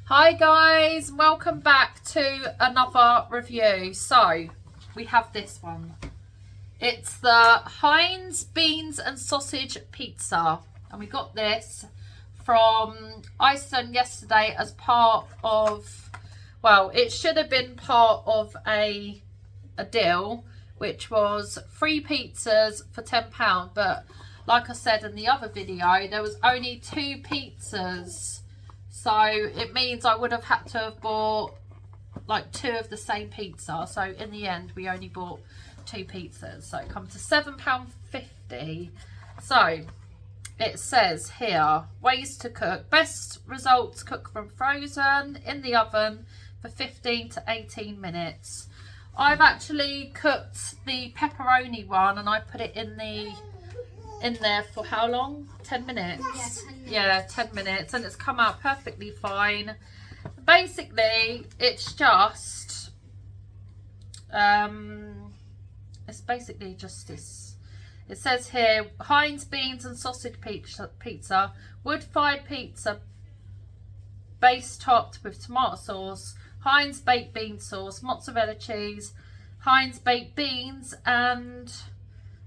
Hi guys, welcome back to another review. So we have this one. It's the Heinz beans and sausage pizza, and we got this from Iceland yesterday as part of, well, it should have been part of a deal, which was 3 pizzas for £10, but like I said in the other video, there was only 2 pizzas. So it means I would have had to have bought like 2 of the same pizza. So in the end, we only bought 2 pizzas. So it comes to £7.50. So it says here, ways to cook. Best results cook from frozen in the oven for 15 to 18 minutes. I've actually cooked the pepperoni one and I put it in there for how long? 10 minutes? Yeah, 10 minutes, and it's come out perfectly fine. Basically, it's just it's basically just this. It says here, Heinz beans and sausage pizza, wood-fired pizza, base topped with tomato sauce, Heinz baked bean sauce, mozzarella cheese, Heinz baked beans, and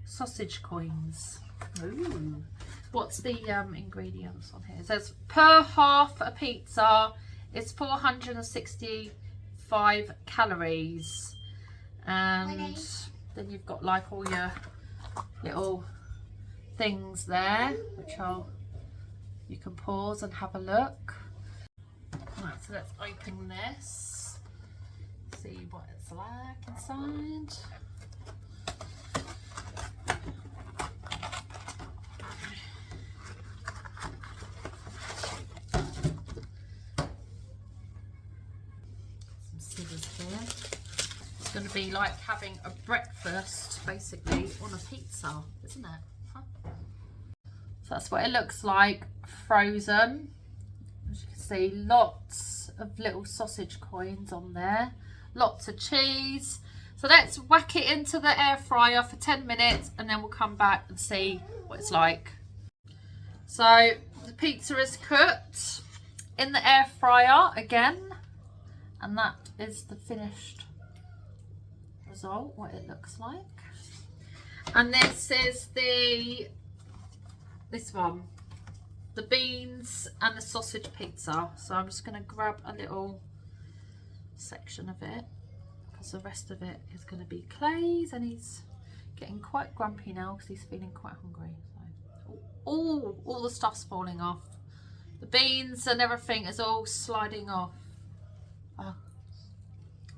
sausage coins. Ooh. What's the ingredients on here? It says per half a pizza is 465 calories, and then you've got like all your little things there, which you can pause and have a look. Right, so let's open this, see what it's like inside. It's going to be like having a breakfast basically on a pizza, isn't it? Huh? So that's what it looks like frozen. As you can see, lots of little sausage coins on there, lots of cheese. So let's whack it into the air fryer for 10 minutes and then we'll come back and see what it's like. So the pizza is cooked in the air fryer again, and that is the finished result, what it looks like. And this is this one, the beans and the sausage pizza. So I'm just going to grab a little section of it because the rest of it is going to be Clay's, and he's getting quite grumpy now because he's feeling quite hungry. So all the stuff's falling off. The beans and everything is all sliding off. Oh,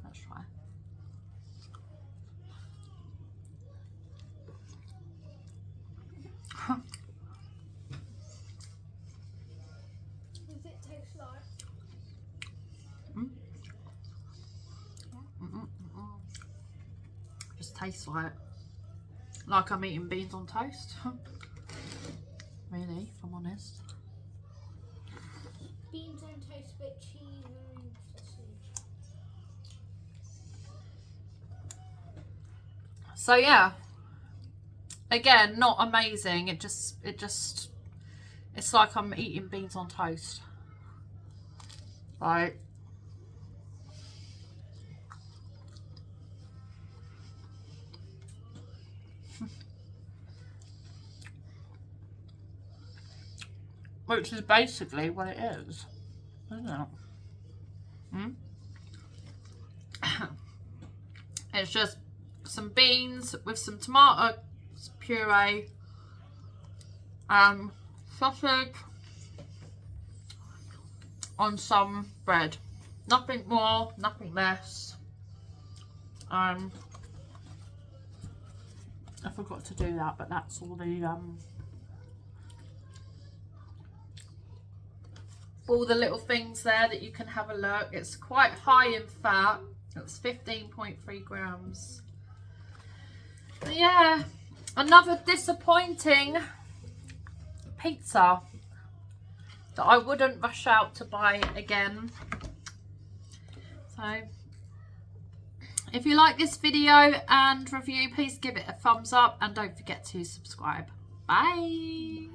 let's try. Does it taste like? Just tastes like I'm eating beans on toast. Really, if I'm honest. Beans on toast with cheese and sausage. So yeah, again, not amazing. It's like I'm eating beans on toast. Right. Which is basically what it is, isn't it? It's just some beans with some tomato puree, sausage on some bread. Nothing more, nothing less. I forgot to do that, but that's all the little things there that you can have a look. It's quite high in fat. It's 15.3 grams. But yeah, another disappointing pizza that I wouldn't rush out to buy again. So if you like this video and review, please give it a thumbs up and don't forget to subscribe. Bye.